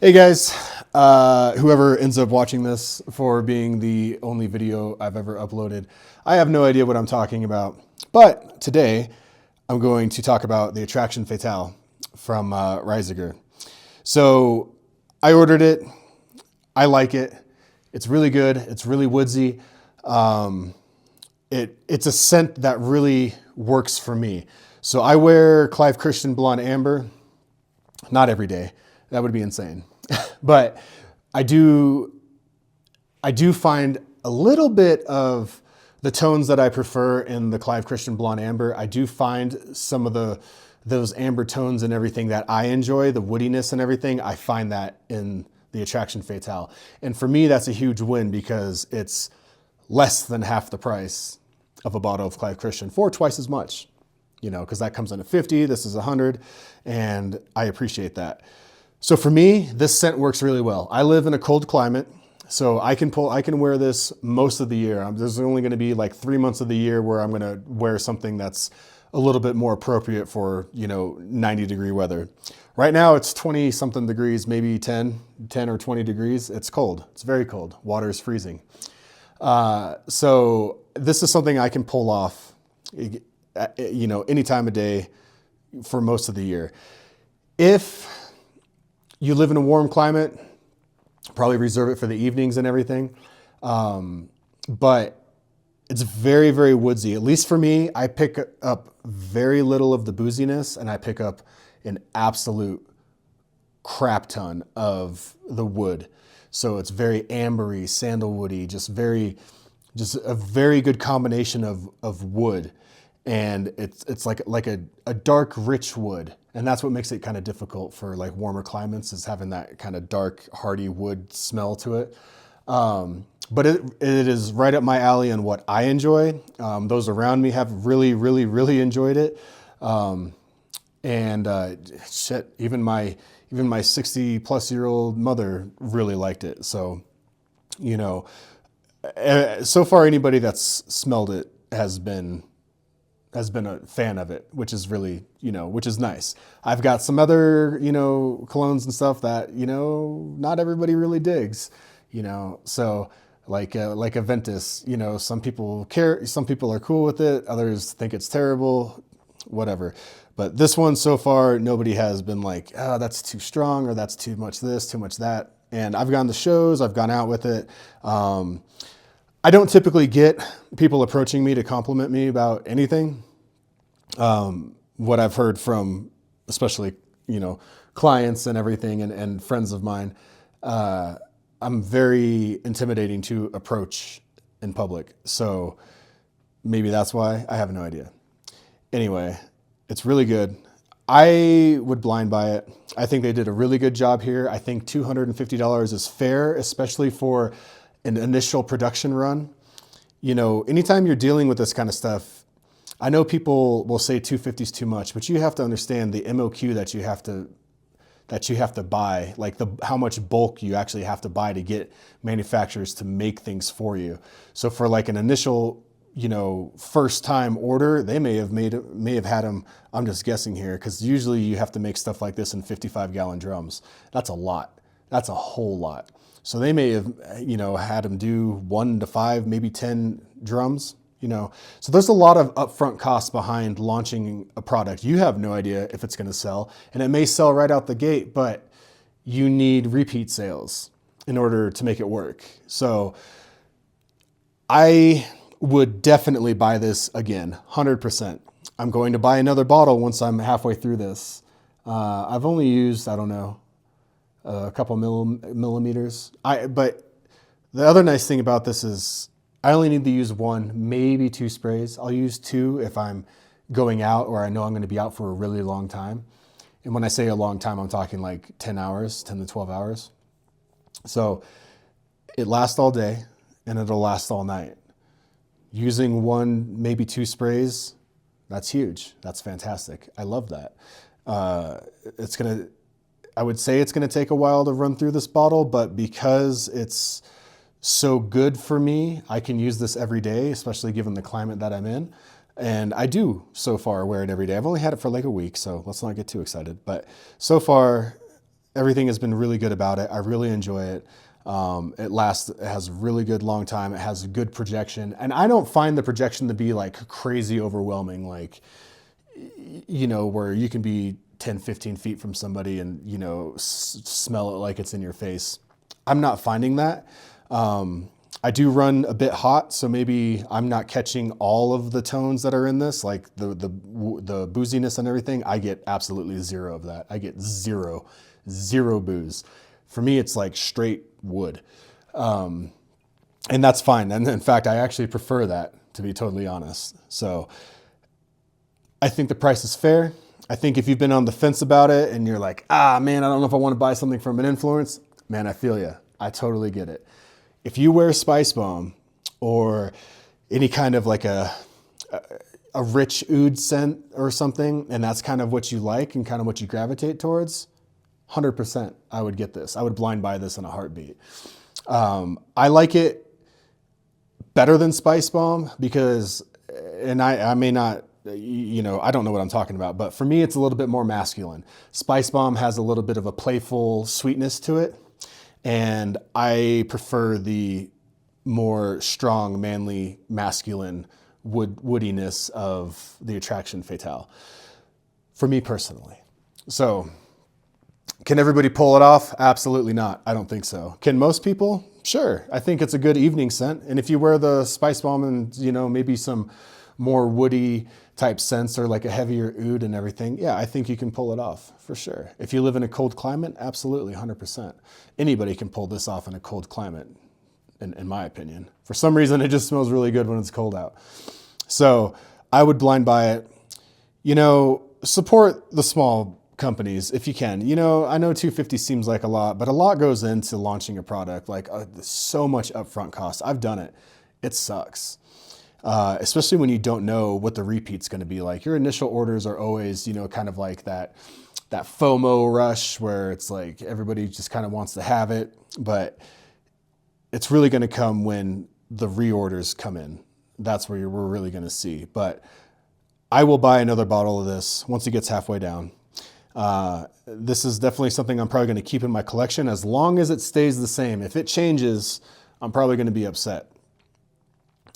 Hey guys, whoever ends up watching this for being the only video I've ever uploaded, I have no idea what I'm talking about. But today I'm going to talk about the Attraction Fatale from Ryziger. So I ordered it. I like it. It's really good. It's really woodsy. It's a scent that really works for me. So I wear Clive Christian Blonde Amber, not every day. That would be insane. But I do find a little bit of the tones that I prefer in the Clive Christian Blonde Amber. I do find some of those amber tones and everything that I enjoy, the woodiness and everything. I find that in the Attraction Fatale. And for me, that's a huge win because it's less than half the price of a bottle of Clive Christian for twice as much, because that comes in at 50, this is 100, and I appreciate that. So for me, this scent works really well. I live in a cold climate, so I can wear this most of the year. There's only going to be like 3 months of the year where I'm going to wear something that's a little bit more appropriate for 90-degree weather. Right now it's 20 something degrees, maybe 10 or 20 degrees. It's cold. It's very cold. Water is freezing. So this is something I can pull off, any time of day for most of the year. If you live in a warm climate, probably reserve it for the evenings and everything. But it's very, very woodsy. At least for me, I pick up very little of the booziness and I pick up an absolute crap ton of the wood. So it's very ambery, sandalwoody, just a very good combination of wood. And it's like a dark, rich wood. And that's what makes it kind of difficult for like warmer climates, is having that kind of dark, hearty wood smell to it. But it is right up my alley and what I enjoy. Those around me have really, really, really enjoyed it. Shit, even my 60-plus-year-old mother really liked it. So, so far anybody that's smelled it has been a fan of it, which is really, which is nice. I've got some other, colognes and stuff that, not everybody really digs, so like a Ventus, some people are cool with it. Others think it's terrible, whatever. But this one so far, nobody has been like, oh, that's too strong, or that's too much this, too much that. And I've gone to shows, I've gone out with it. I don't typically get people approaching me to compliment me about anything. What I've heard from, especially, clients and everything and friends of mine, I'm very intimidating to approach in public. So maybe that's why. I have no idea. Anyway, it's really good. I would blind buy it. I think they did a really good job here. I think $250 is fair, especially for an initial production run. Anytime you're dealing with this kind of stuff, I know people will say $250 is too much, but you have to understand the MOQ that you have to buy, like how much bulk you actually have to buy to get manufacturers to make things for you. So for like an initial, first time order, they may have had them, I'm just guessing here, because usually you have to make stuff like this in 55-gallon drums. That's a lot. That's a whole lot. So they may have, had them do 1 to 5, maybe 10 drums, So there's a lot of upfront costs behind launching a product. You have no idea if it's going to sell, and it may sell right out the gate, but you need repeat sales in order to make it work. So I would definitely buy this again, 100%. I'm going to buy another bottle once I'm halfway through this. I've only used, I don't know, a couple millimeters. But the other nice thing about this is I only need to use 1, maybe 2 sprays. I'll use 2 if I'm going out or I know I'm going to be out for a really long time. And when I say a long time, I'm talking like 10 to 12 hours. So it lasts all day and it'll last all night. Using 1, maybe 2 sprays, that's huge. That's fantastic. I love that. I would say it's going to take a while to run through this bottle, but because it's so good for me, I can use this every day, especially given the climate that I'm in. And I do so far wear it every day. I've only had it for like a week, so let's not get too excited. But so far, Everything has been really good about it. I really enjoy it. It has a really good long time. It has a good projection. And I don't find the projection to be like crazy overwhelming, like, where you can be 10, 15 feet from somebody and, smell it like it's in your face. I'm not finding that. I do run a bit hot, so maybe I'm not catching all of the tones that are in this, like the booziness and everything. I get absolutely zero of that. I get zero booze. For me, it's like straight wood. And that's fine. And in fact, I actually prefer that, to be totally honest. So I think the price is fair. I think if you've been on the fence about it and you're like, man, I don't know if I want to buy something from an influence, man, I feel you. I totally get it. If you wear Spice Bomb or any kind of like a rich oud scent or something, and that's kind of what you like and kind of what you gravitate towards, 100% I would get this. I would blind buy this in a heartbeat. I like it better than Spice Bomb because, and I may not, I don't know what I'm talking about, but for me, it's a little bit more masculine. Spice Bomb has a little bit of a playful sweetness to it. And I prefer the more strong, manly, masculine woodiness of the Attraction Fatale, for me personally. So, can everybody pull it off? Absolutely not. I don't think so. Can most people? Sure. I think it's a good evening scent. And if you wear the Spice Bomb and, maybe some more woody type scents or like a heavier oud and everything, yeah, I think you can pull it off for sure. If you live in a cold climate, absolutely, 100%. Anybody can pull this off in a cold climate, in my opinion. For some reason, it just smells really good when it's cold out. So I would blind buy it. Support the small companies if you can. I know 250 seems like a lot, but a lot goes into launching a product. Like so much upfront cost. I've done it. It sucks. Especially when you don't know what the repeat's going to be like. Your initial orders are always, kind of like that FOMO rush where it's like everybody just kind of wants to have it, but it's really going to come when the reorders come in. That's where we're really going to see. But I will buy another bottle of this once it gets halfway down. This is definitely something I'm probably going to keep in my collection as long as it stays the same. If it changes, I'm probably going to be upset.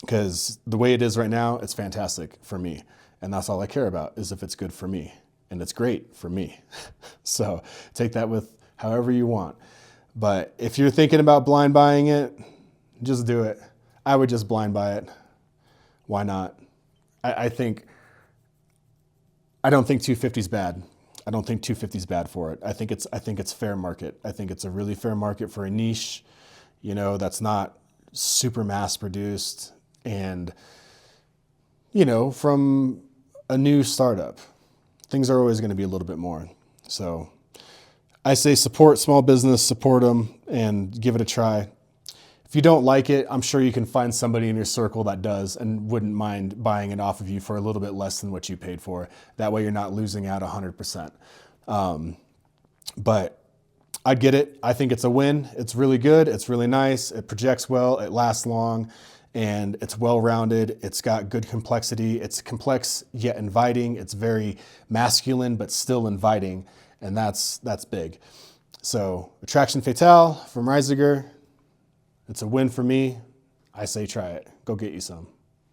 Because the way it is right now, it's fantastic for me. And that's all I care about is if it's good for me. And it's great for me. So take that with however you want. But if you're thinking about blind buying it, just do it. I would just blind buy it. Why not? I don't think 250 is bad. I don't think 250 is bad for it. I think it's fair market. I think it's a really fair market for a niche, that's not super mass produced. And, from a new startup, things are always going to be a little bit more. So I say support small business, support them, and give it a try. If you don't like it, I'm sure you can find somebody in your circle that does and wouldn't mind buying it off of you for a little bit less than what you paid for. That way you're not losing out 100%. But I'd get it. I think it's a win. It's really good. It's really nice. It projects well. It lasts long. And it's well-rounded. It's got good complexity. It's complex yet inviting. It's very masculine but still inviting, and that's big. So Attraction Fatale from Ryziger. It's a win for me. I say try it. Go get you some.